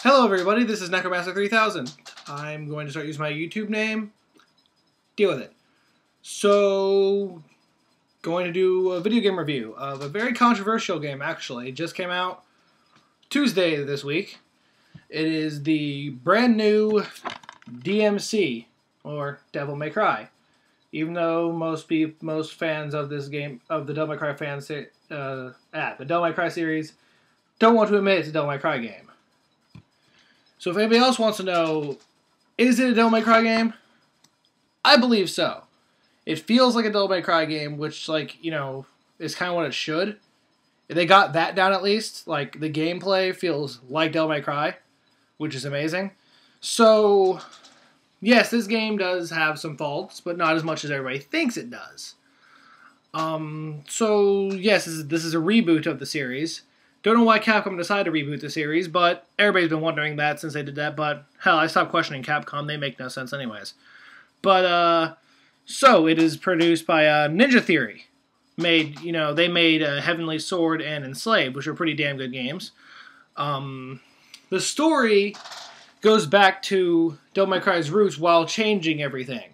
Hello everybody, this is Necromancer3000. I'm going to start using my YouTube name. Deal with it. So, going to do a video game review of a very controversial game, actually. It just came out Tuesday this week. It is the brand new DmC, or Devil May Cry. Even though most fans of this game, of the Devil May Cry the Devil May Cry series, don't want to admit it's a Devil May Cry game. So if anybody else wants to know, is it a Devil May Cry game? I believe so. It feels like a Devil May Cry game, which, is kind of what it should. If they got that down at least, the gameplay feels like Devil May Cry, which is amazing. So, yes, this game does have some faults, but not as much as everybody thinks it does. So, yes, this is a reboot of the series. Don't know why Capcom decided to reboot the series, but everybody's been wondering that since they did that, but hell, I stopped questioning Capcom. They make no sense anyways. But, so, it is produced by Ninja Theory. They made Heavenly Sword and Enslaved, which are pretty damn good games. The story goes back to Devil May Cry's roots while changing everything.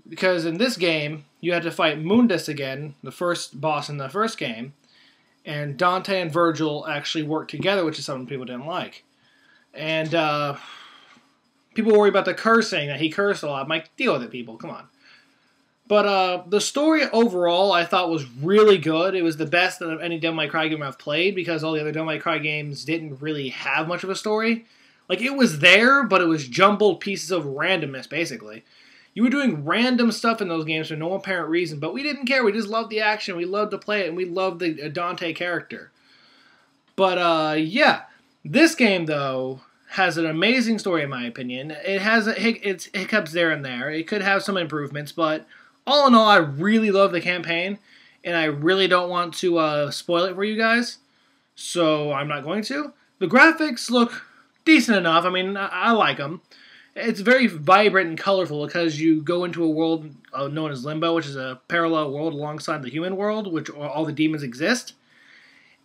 Because in this game, you had to fight Mundus again, the first boss in the first game, and Dante and Virgil actually worked together, which is something people didn't like. And people worry about the cursing, that he cursed a lot. I'm like, deal with it, people. Come on. But the story overall, I thought was really good. It was the best of any Devil May Cry game I've played, because all the other Devil May Cry games didn't really have much of a story. It was there, but it was jumbled pieces of randomness, basically. You were doing random stuff in those games for no apparent reason, but we didn't care. We just loved the action. We loved to play it, and we loved the Dante character. But, yeah. This game, though, has an amazing story, in my opinion. It has its hiccups there and there. It could have some improvements, but all in all, I really love the campaign, and I really don't want to spoil it for you guys, so I'm not going to. The graphics look decent enough. I mean, I like them. It's very vibrant and colorful because you go into a world known as Limbo, which is a parallel world alongside the human world, which all the demons exist.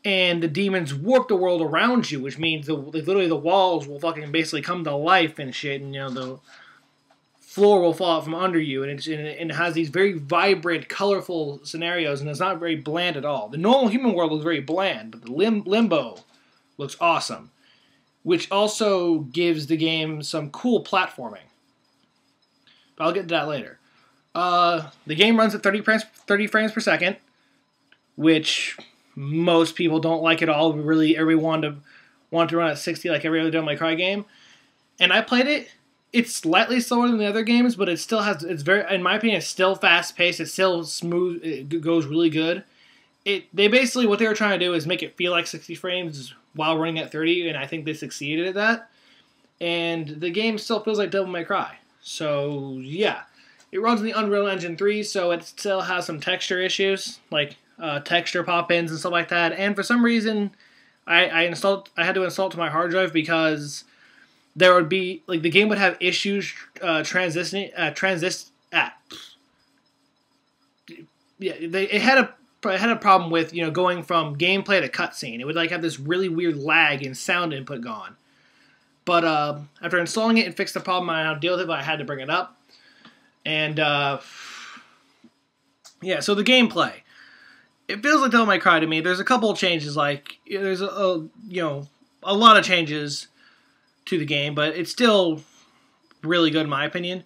And the demons warp the world around you, which means literally the walls will fucking basically come to life and shit, and the floor will fall out from under you, and it has these very vibrant, colorful scenarios, and it's not very bland at all. The normal human world looks very bland, but the Limbo looks awesome, which also gives the game some cool platforming. But I'll get to that later. The game runs at 30 frames per second, which most people don't like at all. Everyone want to run at 60 like every other Devil May Cry game. And I played it. It's slightly slower than the other games, but it still has, in my opinion, it's still fast-paced. It's still smooth. It goes really good. They basically, what they were trying to do is make it feel like 60 frames while running at 30, and I think they succeeded at that. And the game still feels like Devil May Cry. So, yeah. It runs in the Unreal Engine 3, so it still has some texture issues, like texture pop-ins and stuff like that. And for some reason, I had to install it to my hard drive because there would be, the game would have issues it had a problem with, going from gameplay to cutscene. It would have this really weird lag and sound input gone. But after installing it and fixed the problem, I had to deal with it, but I had to bring it up. And yeah, so the gameplay. It feels like Devil May Cry to me. There's a couple of changes, there's a lot of changes to the game, but it's still really good in my opinion.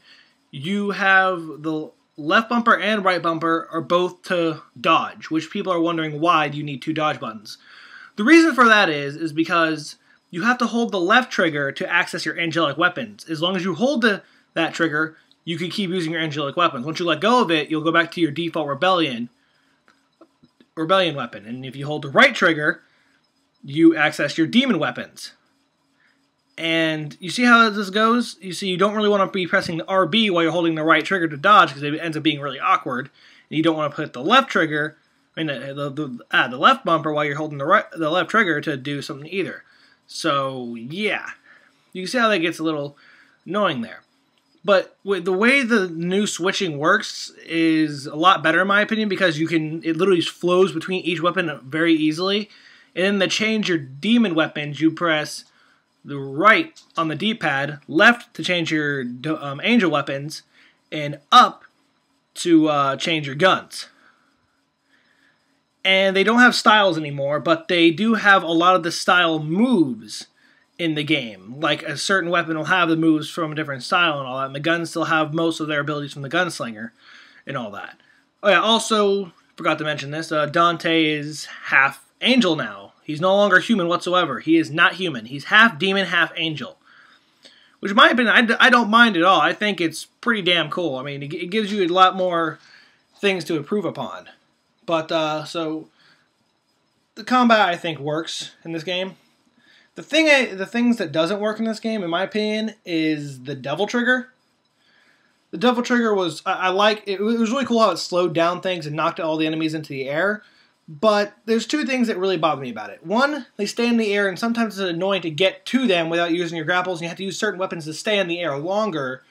You have the left bumper and right bumper are both to dodge, which people are wondering why do you need two dodge buttons. The reason for that is because you have to hold the left trigger to access your angelic weapons. As long as you hold that trigger, you can keep using your angelic weapons. Once you let go of it, you'll go back to your default rebellion weapon. And if you hold the right trigger, you access your demon weapons. And you see how this goes? You see, you don't really want to be pressing the RB while you're holding the right trigger to dodge because it ends up being really awkward. And you don't want to put the left trigger, the left bumper while you're holding the left trigger to do something either. So yeah, you can see how that gets a little annoying there. But with the way the new switching works is a lot better in my opinion because it literally flows between each weapon very easily. And then to change your demon weapons, you press the right on the D-pad, left to change your angel weapons, and up to change your guns. And they don't have styles anymore, but they do have a lot of the style moves in the game. Like, a certain weapon will have the moves from a different style and all that, and the guns still have most of their abilities from the gunslinger and all that. Oh yeah, also, forgot to mention this, Dante is half angel now. He's no longer human whatsoever. He is not human. He's half demon, half angel. Which, in my opinion, I don't mind at all. I think it's pretty damn cool. I mean, it gives you a lot more things to improve upon. But, so, the combat, I think, works in this game. The things that doesn't work in this game, in my opinion, is the Devil Trigger. The Devil Trigger was, it was really cool how it slowed down things and knocked all the enemies into the air. But there's two things that really bother me about it. One, they stay in the air, and sometimes it's annoying to get to them without using your grapples, and you have to use certain weapons to stay in the air longer.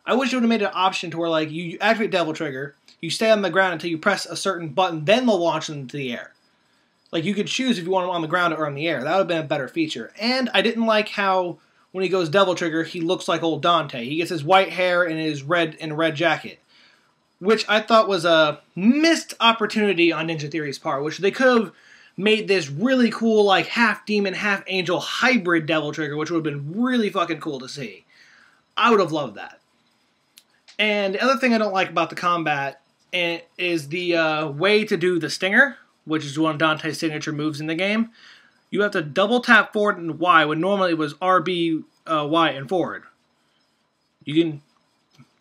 I wish it would have made an option to where, like, you activate Devil Trigger, you stay on the ground until you press a certain button, then they'll launch them into the air. Like, you could choose if you want them on the ground or in the air. That would have been a better feature. And I didn't like how, when he goes Devil Trigger, he looks like old Dante. He gets his white hair and his red jacket, which I thought was a missed opportunity on Ninja Theory's part, which they could have made this really cool, like, half demon, half angel hybrid Devil Trigger, which would have been really fucking cool to see. I would have loved that. And the other thing I don't like about the combat is the way to do the Stinger, which is one of Dante's signature moves in the game. You have to double tap forward and Y, when normally it was RB, Y, and forward. You can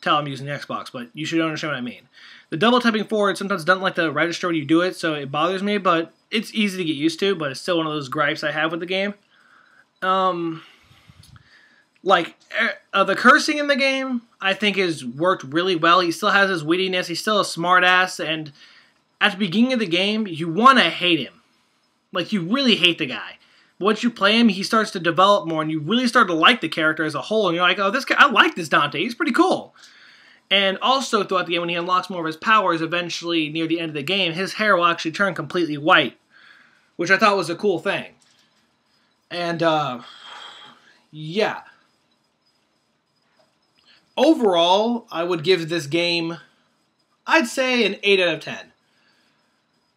tell I'm using the Xbox, but you should understand what I mean. The double tapping forward sometimes doesn't like to register when you do it, so it bothers me, but it's easy to get used to, but it's still one of those gripes I have with the game. The cursing in the game, I think, has worked really well. He still has his wittiness, he's still a smartass, and at the beginning of the game, you want to hate him. Like, you really hate the guy. But once you play him, he starts to develop more, and you really start to like the character as a whole, and you're like, oh, this guy, I like this Dante, he's pretty cool. And also, throughout the game, when he unlocks more of his powers, eventually, near the end of the game, his hair will actually turn completely white, which I thought was a cool thing. And, yeah. Overall, I would give this game, I'd say, an 8 out of 10.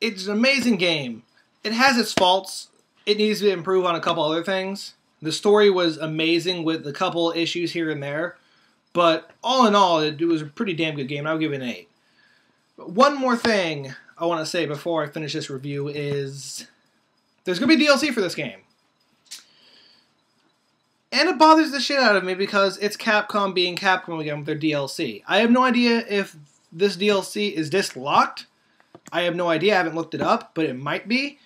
It's an amazing game. It has its faults. It needs to improve on a couple other things. The story was amazing with a couple issues here and there. But all in all, it was a pretty damn good game. I'll give it an 8. But one more thing I want to say before I finish this review is there's going to be DLC for this game. And it bothers the shit out of me because it's Capcom being Capcom again with their DLC. I have no idea if this DLC is disc locked. I have no idea. I haven't looked it up, but it might be.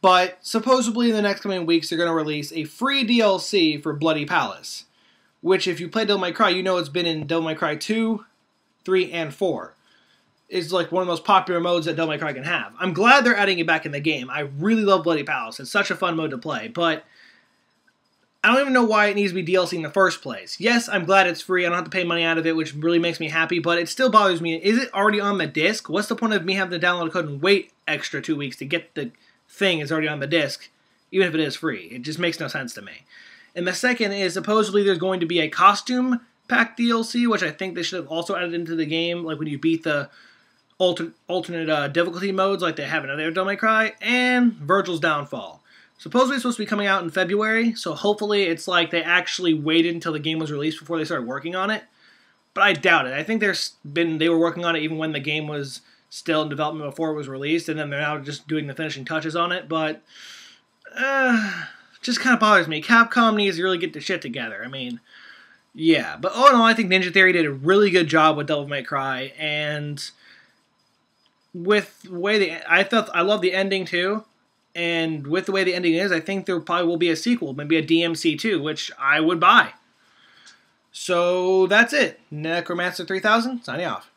But supposedly in the next coming weeks, they're going to release a free DLC for Bloody Palace, which, if you play Devil May Cry, you know it's been in Devil May Cry 2, 3, and 4. It's like one of the most popular modes that Devil May Cry can have. I'm glad they're adding it back in the game. I really love Bloody Palace. It's such a fun mode to play, but I don't even know why it needs to be DLC in the first place. Yes, I'm glad it's free. I don't have to pay money out of it, which really makes me happy, but it still bothers me. Is it already on the disc? What's the point of me having to download a code and wait extra 2 weeks to get the thing that's already on the disc, even if it is free? It just makes no sense to me. And the second is, supposedly there's going to be a costume pack DLC, which I think they should have also added into the game, like when you beat the alternate difficulty modes like they have in other Devil May Cry, and Virgil's Downfall. Supposedly it's supposed to be coming out in February, so hopefully it's like they actually waited until the game was released before they started working on it. But I doubt it. I think they were working on it even when the game was still in development before it was released, and then they're now just doing the finishing touches on it, but just kind of bothers me. Capcom needs to really get the shit together. I mean, yeah. But all in all, I think Ninja Theory did a really good job with Devil May Cry, and with the way I love the ending too. And with the way the ending is, I think there probably will be a sequel, maybe a DmC 2, which I would buy. So that's it. Necromancer 3000, signing off.